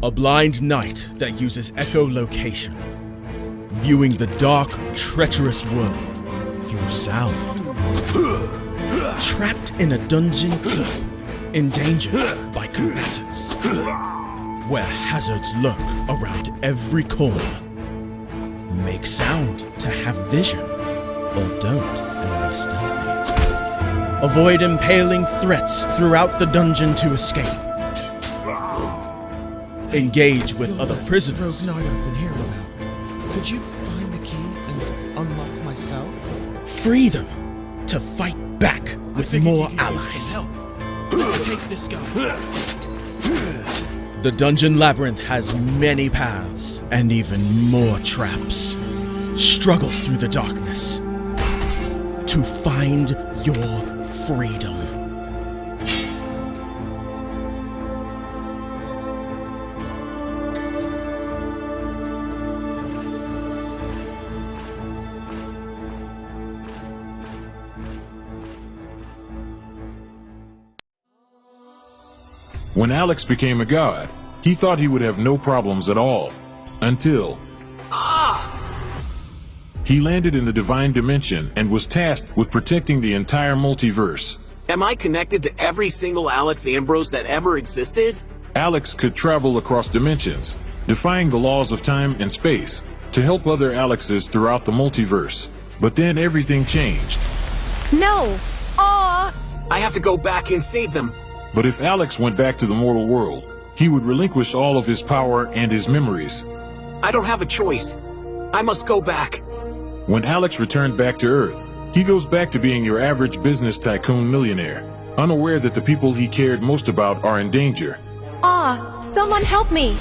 A blind knight that uses echolocation, viewing the dark, treacherous world through sound. Trapped in a dungeon keep, endangered by combatants, where hazards lurk around every corner. Make sound to have vision, or don't and be stealthy. Avoid impaling threats throughout the dungeon to escape. Engage with other prisoners. Rogue Knight I've been hearing about. Could you find the key and unlock my cell? Free them to fight back with more allies. Let's take this guy. The dungeon labyrinth has many paths and even more traps. Struggle through the darkness to find your freedom. When Alex became a god, he thought he would have no problems at all. Until... He landed in the divine dimension and was tasked with protecting the entire multiverse. Am I connected to every single Alex Ambrose that ever existed? Alex could travel across dimensions, defying the laws of time and space, to help other Alexes throughout the multiverse. But then everything changed. No! Aw! I have to go back and save them. But if Alex went back to the mortal world, he would relinquish all of his power and his memories. I don't have a choice. I must go back. When Alex returned back to Earth, he goes back to being your average business tycoon millionaire, unaware that the people he cared most about are in danger. Someone help me!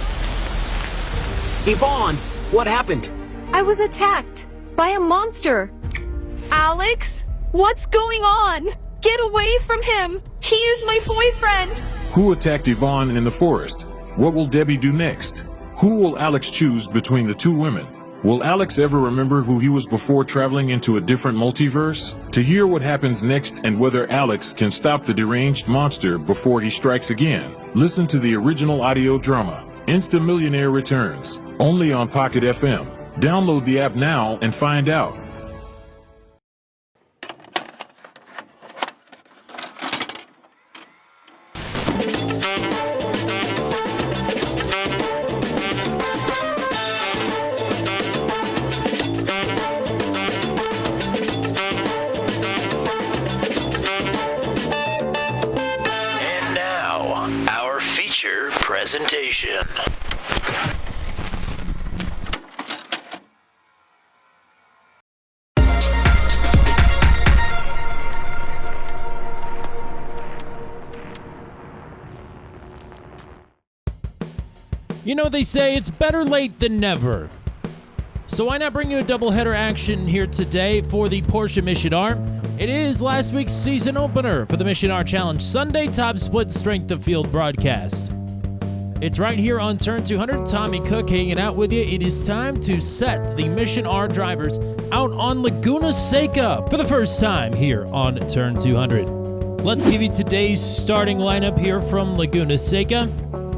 Yvonne, what happened? I was attacked by a monster. Alex? What's going on? Get away from him! He is my boyfriend! Who attacked Yvonne in the forest? What will Debbie do next? Who will Alex choose between the two women? Will Alex ever remember who he was before traveling into a different multiverse? To hear what happens next and whether Alex can stop the deranged monster before he strikes again, listen to the original audio drama, Insta Millionaire Returns, only on Pocket FM. Download the app now and find out. Presentation. You know, they say it's better late than never. So why not bring you a doubleheader action here today for the Porsche Mission R? It is last week's season opener for the Mission R Challenge Sunday Top Split Strength of Field broadcast. It's right here on Turn 200. Tommy Cook hanging out with you. It is time to set the Mission R drivers out on Laguna Seca for the first time here on Turn 200. Let's give you today's starting lineup here from Laguna Seca.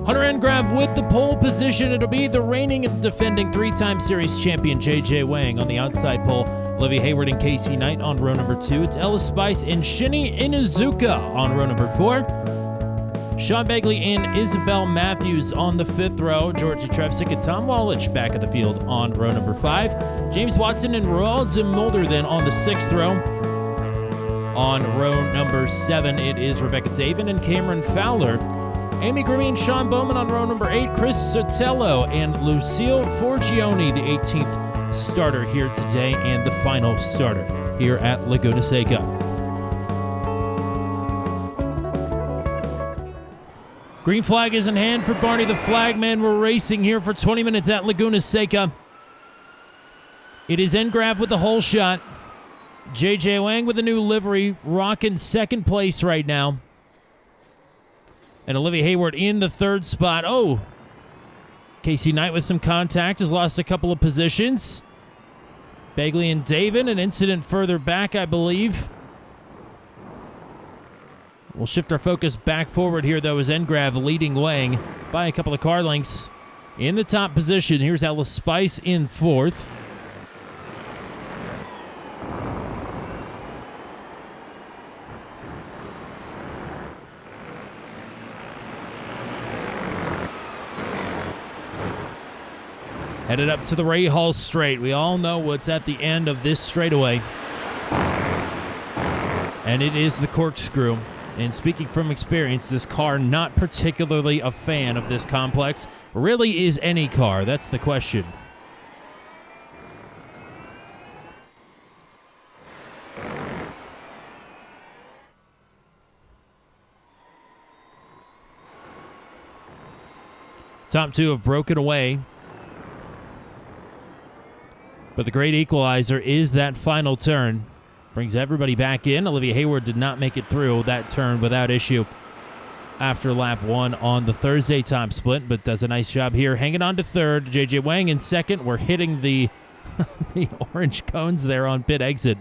Hunter Engrav with the pole position. It'll be the reigning and defending three-time series champion J.J. Wang on the outside pole. Olivia Hayward and Casey Knight on row number 2. It's Ella Spice and Shinny Inuzuka on row number 4. Sean Begley and Isabel Matthews on the 5th row. Georgia Trepsick and Tom Wallich back at the field on row number 5. James Watson and Roald Mulder then on the 6th row. On row number 7, it is Rebecca Davin and Cameron Fowler. Amy Grimmy and Sean Bowman on row number 8. Chris Sotelo and Lucille Forgione, the 18th starter here today and the final starter here at Laguna Seca. Green flag is in hand for Barney the Flagman. We're racing here for 20 minutes at Laguna Seca. It is Engrav with the hole shot. J.J. Wang with a new livery, rocking second place right now. And Olivia Hayward in the 3rd spot. Oh, Casey Knight with some contact has lost a couple of positions. Begley and Davin, an incident further back, I believe. We'll shift our focus back forward here, though, as Engrav leading Wang by a couple of car lengths. In the top position, here's Alice Spice in fourth. Headed up to the Ray Hall Straight. We all know what's at the end of this straightaway. And it is the corkscrew. And speaking from experience, this car not particularly a fan of this complex. Really is any car? That's the question. Top two have broken away. But the great equalizer is that final turn. Brings everybody back in. Olivia Hayward did not make it through that turn without issue after lap 1 on the Thursday time split, but does a nice job here hanging on to third. JJ Wang in second. We're hitting the, the orange cones there on pit exit.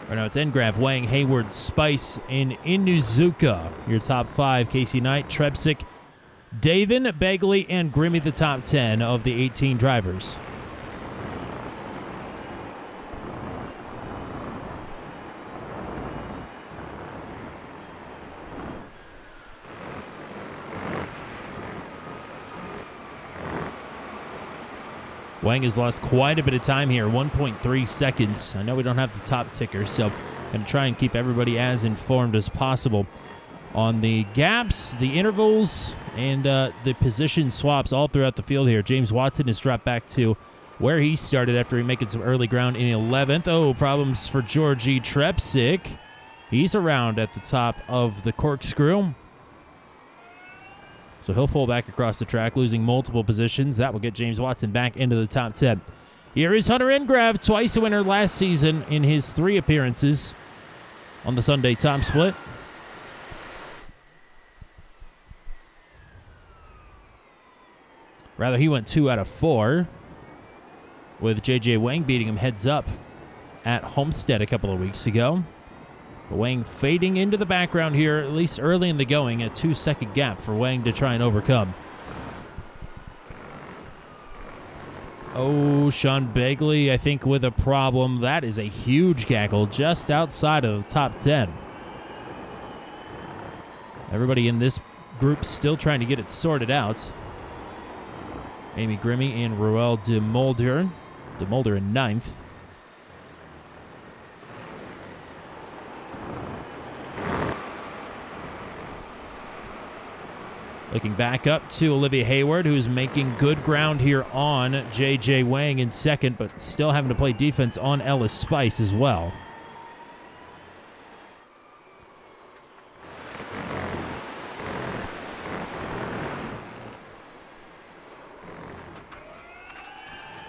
Right now it's Engrav, Wang, Hayward, Spice, and Inuzuka. Your top 5, Casey Knight, Trebsic, Davin, Begley, and Grimmy, the top 10 of the 18 drivers. Wang has lost quite a bit of time here, 1.3 seconds. I know we don't have the top ticker, so going to try and keep everybody as informed as possible on the gaps, the intervals, and the position swaps all throughout the field here. James Watson has dropped back to where he started after making some early ground in 11th. Oh, problems for Georgie Trepsick. He's around at the top of the corkscrew. So he'll pull back across the track, losing multiple positions. That will get James Watson back into the top 10. Here is Hunter Engrav, twice a winner last season in his 3 appearances on the Sunday time split. Rather, he went 2 out of 4, with J.J. Wang beating him heads up at Homestead a couple of weeks ago. But Wang fading into the background here, at least early in the going, a 2-second gap for Wang to try and overcome. Oh, Sean Begley, I think, with a problem. That is a huge gaggle just outside of the top 10. Everybody in this group still trying to get it sorted out. Amy Grimmy and Ruel de Mulder. De Mulder in 9th. Looking back up to Olivia Hayward, who's making good ground here on J.J. Wang in second, but still having to play defense on Ellis Spice as well.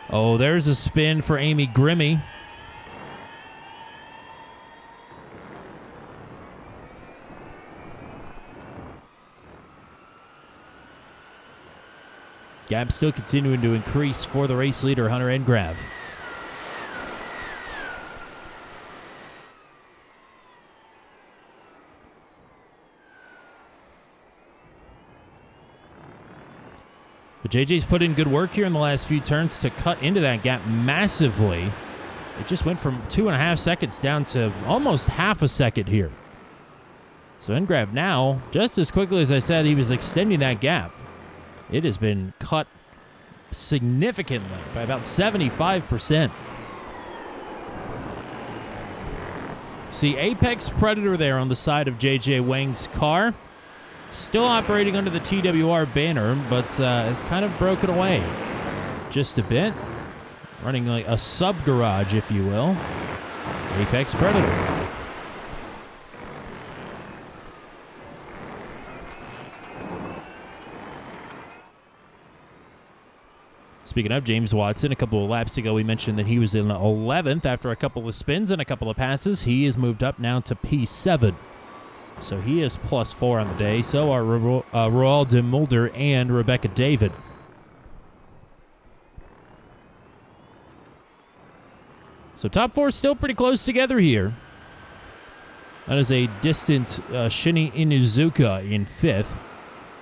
Oh, there's a spin for Amy Grimmy. Gap still continuing to increase for the race leader, Hunter Engrav. But JJ's put in good work here in the last few turns to cut into that gap massively. It just went from 2.5 seconds down to almost half a second here. So Engrav now, just as quickly as I said he was extending that gap, it has been cut significantly by about 75%. See Apex Predator there on the side of JJ Wang's car. Still operating under the TWR banner, but has kind of broken away just a bit. Running like a sub-garage, if you will. Apex Predator. Speaking of James Watson, a couple of laps ago we mentioned that he was in 11th after a couple of spins and a couple of passes. He is moved up now to P7. So he is +4 on the day. So are Roald de Mulder and Rebecca David. So top four still pretty close together here. That is a distant Shinny Inuzuka in fifth,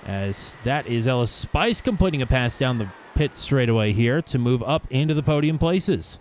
as that is Ellis Spice completing a pass down the pit straightaway here to move up into the podium places.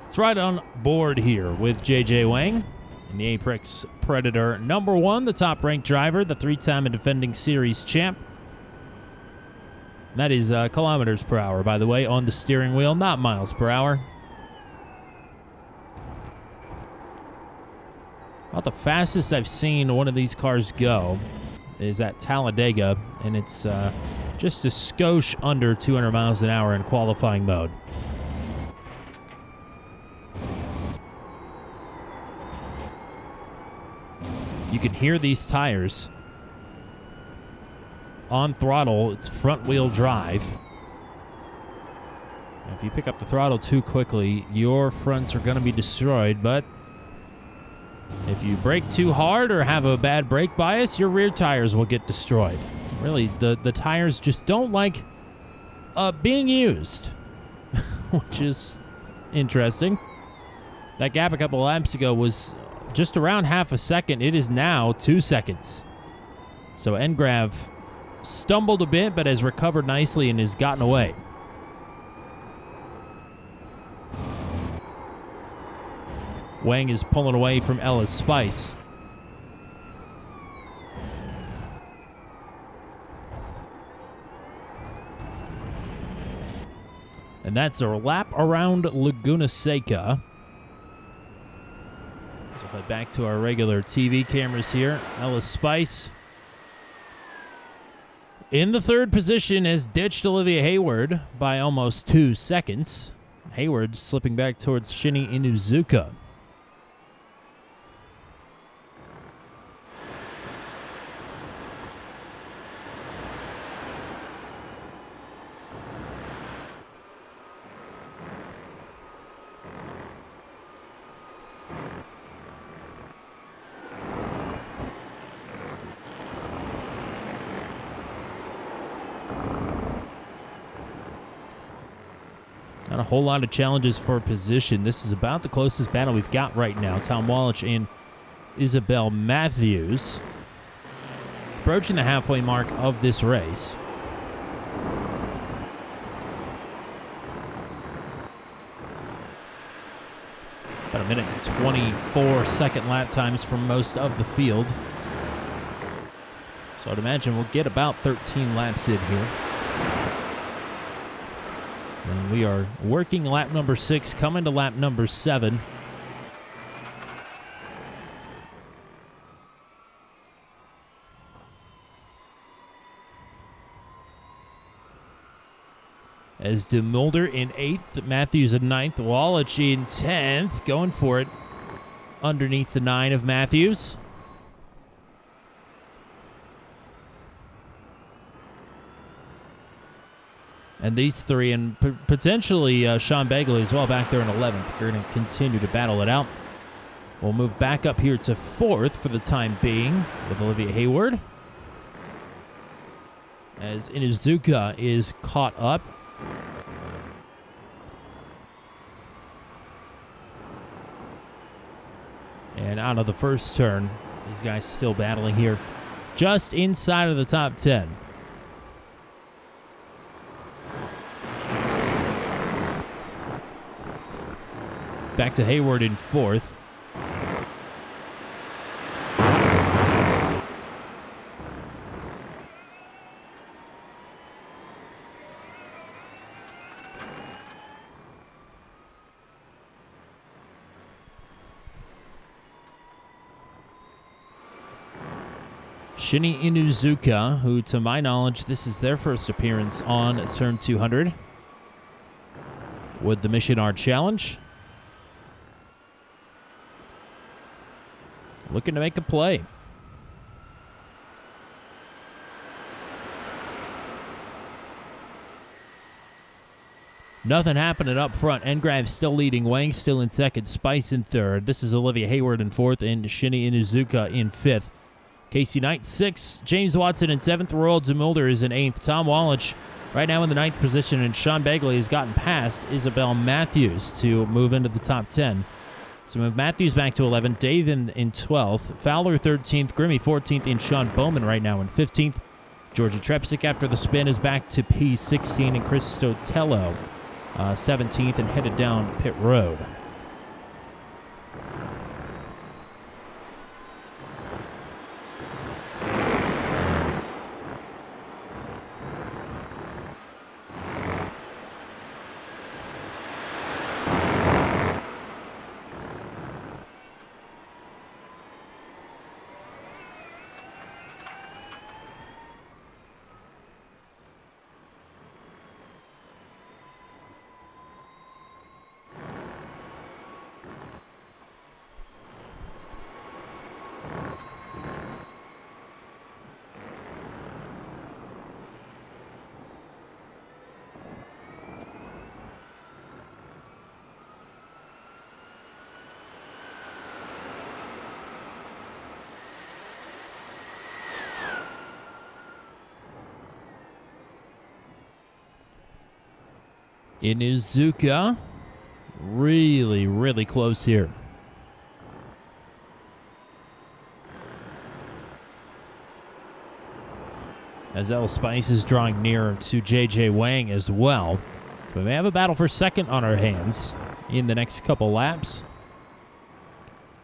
It's right on board here with JJ Wang in the Apex Predator #1, the top-ranked driver, the three-time and defending series champ. That is kilometers per hour, by the way, on the steering wheel, not miles per hour. About the fastest I've seen one of these cars go is at Talladega, and it's just a skosh under 200 miles an hour in qualifying mode. You can hear these tires on throttle. It's front wheel drive. If you pick up the throttle too quickly, your fronts are going to be destroyed, but if you brake too hard or have a bad brake bias, your rear tires will get destroyed. Really, the tires just don't like being used, which is interesting. That gap a couple laps ago was just around half a second. It is now 2 seconds. So Engrav stumbled a bit, but has recovered nicely and has gotten away. Wang is pulling away from Ellis Spice. And that's a lap around Laguna Seca. So we'll head back to our regular TV cameras here. Ellis Spice in the third position has ditched Olivia Hayward by almost 2 seconds. Hayward slipping back towards Shinny Inuzuka. Not a whole lot of challenges for position. This is about the closest battle we've got right now. Tom Wallich and Isabel Matthews approaching the halfway mark of this race. About a minute and 24-second lap times for most of the field. So I'd imagine we'll get about 13 laps in here. And we are working lap number 6, coming to lap number 7. As De Mulder in 8th, Matthews in 9th, Wallich in 10th, going for it underneath the 9 of Matthews. And these three, and potentially Sean Begley as well back there in 11th, are going to continue to battle it out. We'll move back up here to 4th for the time being with Olivia Hayward, as Inuzuka is caught up. And out of the first turn, these guys still battling here just inside of the top 10. Back to Hayward in fourth. Shinya Inuzuka, who, to my knowledge, this is their first appearance on Turn 200 with the Mission R Challenge. Looking to make a play. Nothing happening up front. Engrav still leading. Wang still in second. Spice in third. This is Olivia Hayward in fourth and Shinya Inuzuka in fifth. Casey Knight, 6th. James Watson in 7th. Royal Demulder is in 8th. Tom Wallich right now in the 9th position. And Sean Begley has gotten past Isabel Matthews to move into the top 10. So move Matthews back to 11th. Dave in 12th. Fowler 13th. Grimmy 14th. And Sean Bowman right now in 15th. Georgia Trepsick after the spin is back to P16. And Chris Stotello 17th and headed down pit road. Inuzuka, really, really close here. As El Spice is drawing nearer to JJ Wang as well. We may have a battle for second on our hands in the next couple laps.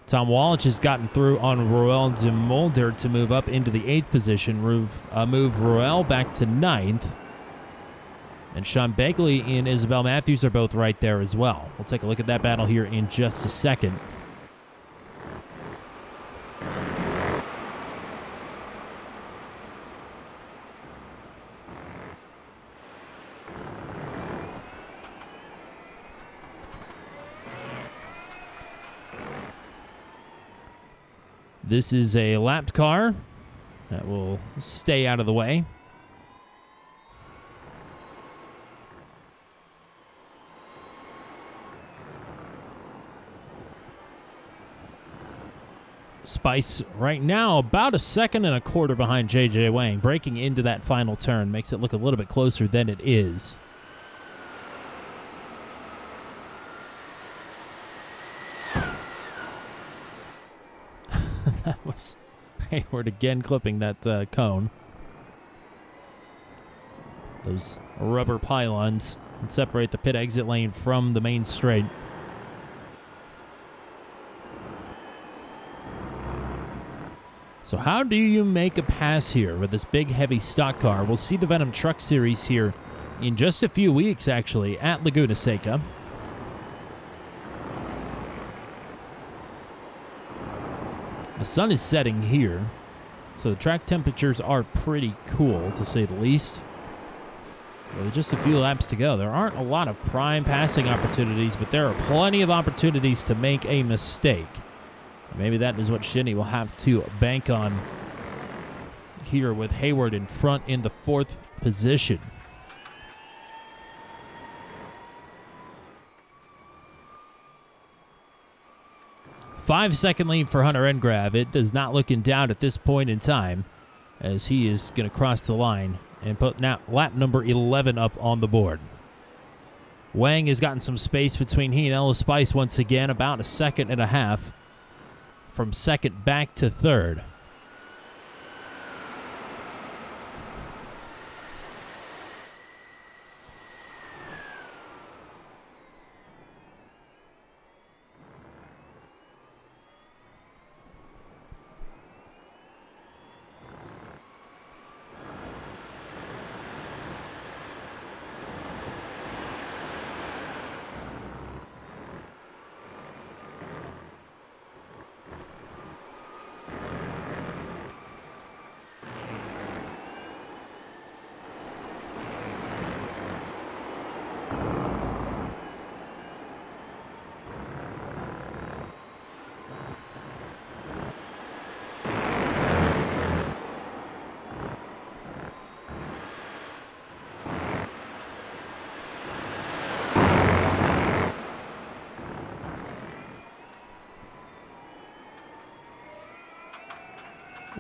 Tom Wallich has gotten through on Roel de Mulder to move up into the 8th position, move Roel back to 9th. And Sean Begley and Isabel Matthews are both right there as well. We'll take a look at that battle here in just a second. This is a lapped car that will stay out of the way. Spice right now about 1.25 seconds behind JJ Wang. Breaking into that final turn makes it look a little bit closer than it is. That was Hayward again clipping that cone. Those rubber pylons that separate the pit exit lane from the main straight. So how do you make a pass here with this big, heavy stock car? We'll see the Venom Truck Series here in just a few weeks, actually, at Laguna Seca. The sun is setting here, so the track temperatures are pretty cool, to say the least. With just a few laps to go. There aren't a lot of prime passing opportunities, but there are plenty of opportunities to make a mistake. Maybe that is what Shinya will have to bank on here with Hayward in front in the 4th position. Five-second lead for Hunter Engrav. It does not look in doubt at this point in time, as he is going to cross the line and put now lap number 11 up on the board. Wang has gotten some space between he and Ella Spice once again, about 1.5 seconds. From second back to third.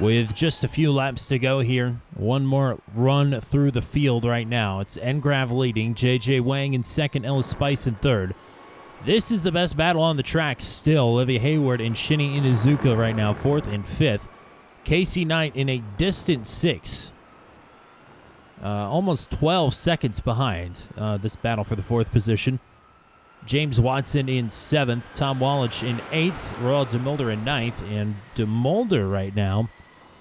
With just a few laps to go here, one more run through the field right now. It's Engrav leading, JJ Wang in second, Ellis Spice in third. This is the best battle on the track still. Olivia Hayward and Shinny Inuzuka right now, fourth and fifth. Casey Knight in a distant sixth. Almost 12 seconds behind this battle for the fourth position. James Watson in seventh, Tom Wallach in eighth, Royal DeMulder in ninth, and DeMulder right now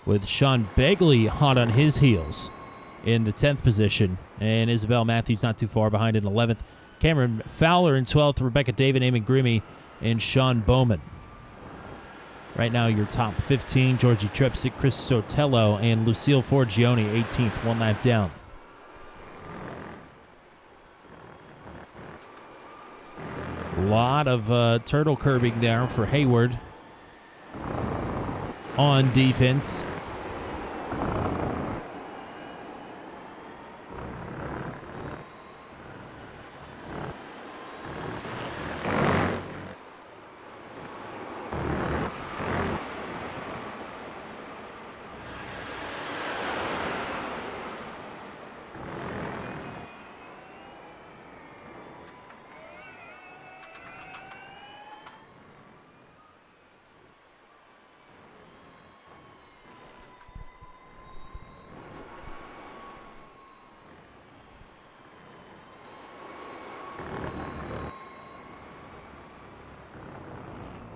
with Sean Begley hot on his heels in the 10th position. And Isabel Matthews not too far behind in 11th. Cameron Fowler in 12th, Rebecca David, Eamon Grimmy, and Sean Bowman. Right now, your top 15, Georgie Trepsick, Chris Sotelo, and Lucille Forgione, 18th, one lap down. A lot of turtle curbing there for Hayward on defense.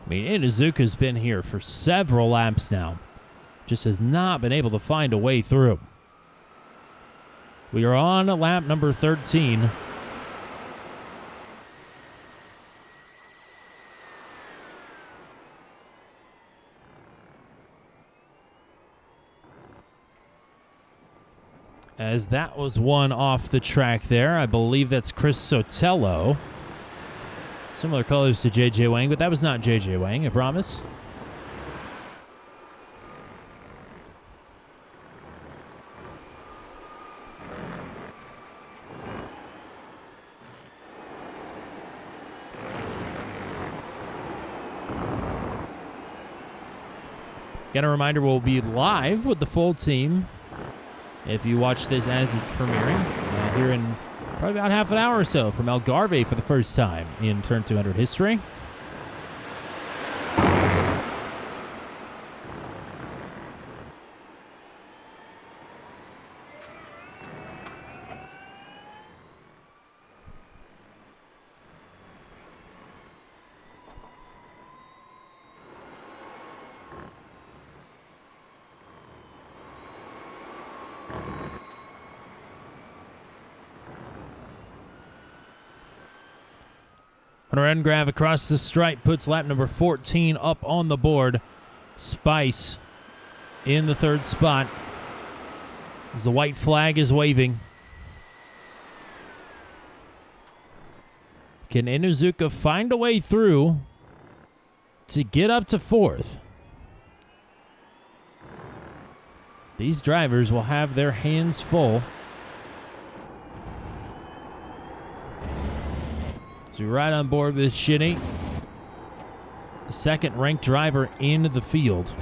I mean, Inuzuka's been here for several laps now. Just has not been able to find a way through. We are on lap number 13. As that was one off the track there. I believe that's Chris Sotelo. Similar colors to JJ Wang, but that was not JJ Wang, I promise. Again, a reminder, we'll be live with the full team if you watch this as it's premiering here in probably about half an hour or so from Algarve for the first time in Turn 200 history. Hunter Engrav across the stripe puts lap number 14 up on the board. Spice in the third spot as the white flag is waving. Can Inuzuka find a way through to get up to fourth? These drivers will have their hands full. So we're right on board with Shinny, the second-ranked driver in the field.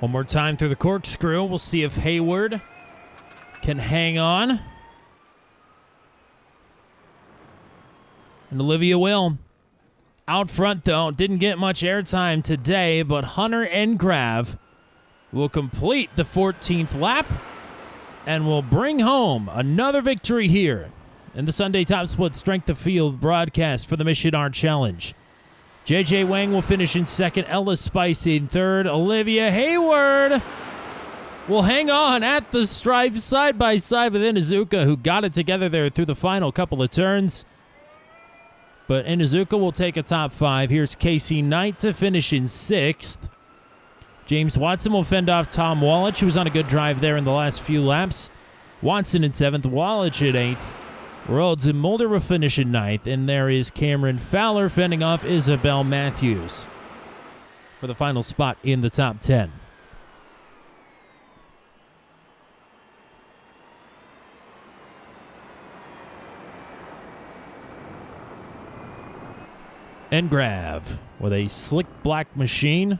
One more time through the corkscrew. We'll see if Hayward can hang on. And Olivia will. Out front, though, didn't get much airtime today, but Hunter Engrav will complete the 14th lap and will bring home another victory here in the Sunday Top Split Strength of Field broadcast for the Mission Art Challenge. JJ Wang will finish in second, Ellis Spice in third, Olivia Hayward will hang on at the stripe side by side with Inuzuka, who got it together there through the final couple of turns. But Inuzuka will take a top five. Here's Casey Knight to finish in sixth. James Watson will fend off Tom Wallach, who was on a good drive there in the last few laps. Watson in 7th, Wallach in 8th. Rhodes and Mulder will finish in 9th, and there is Cameron Fowler fending off Isabel Matthews for the final spot in the top 10. And Grav with a slick black machine.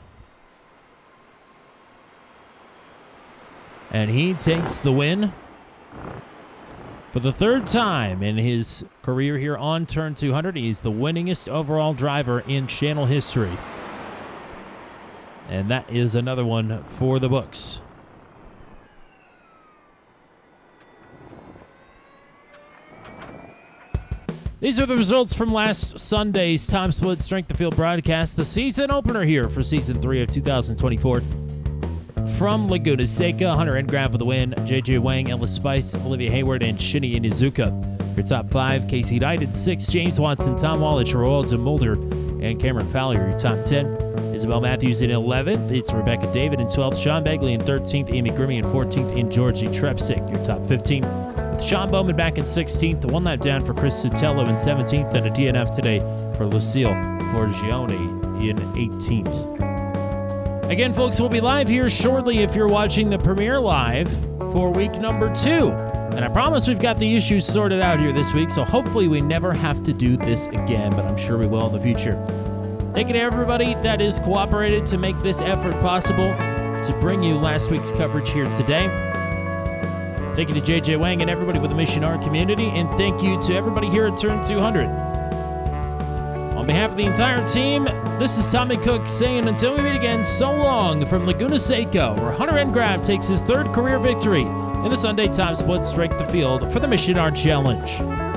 And he takes the win for the third time in his career here on Turn 200. He's the winningest overall driver in channel history. And that is another one for the books. These are the results from last Sunday's Time Split Strength of Field broadcast, the season opener here for Season 3 of 2024. From Laguna, Seca, Hunter Engrav with the win, JJ Wang, Ellis Spice, Olivia Hayward, and Shinny Inizuka. Your top 5, Casey Knight at 6, James Watson, Tom Wallach, Rhodes and Mulder, and Cameron Fowler. Your top 10, Isabel Matthews in 11th, it's Rebecca David in 12th, Sean Begley in 13th, Amy Grimmy in 14th, and Georgie Trepsick. Your top 15, with Sean Bowman back in 16th, one lap down for Chris Sotelo in 17th, and a DNF today for Lucille Forgione in 18th. Again, folks, we'll be live here shortly if you're watching the premiere live for week number 2. And I promise we've got the issues sorted out here this week, so hopefully we never have to do this again, but I'm sure we will in the future. Thank you to everybody that has cooperated to make this effort possible to bring you last week's coverage here today. Thank you to JJ Wang and everybody with the Mission Art community, and thank you to everybody here at Turn 200. On behalf of the entire team, this is Tommy Cook saying until we meet again, so long from Laguna Seca, where Hunter Engrav takes his 3rd career victory in the Sunday Time Split Strength of Field for the Mission Art Challenge.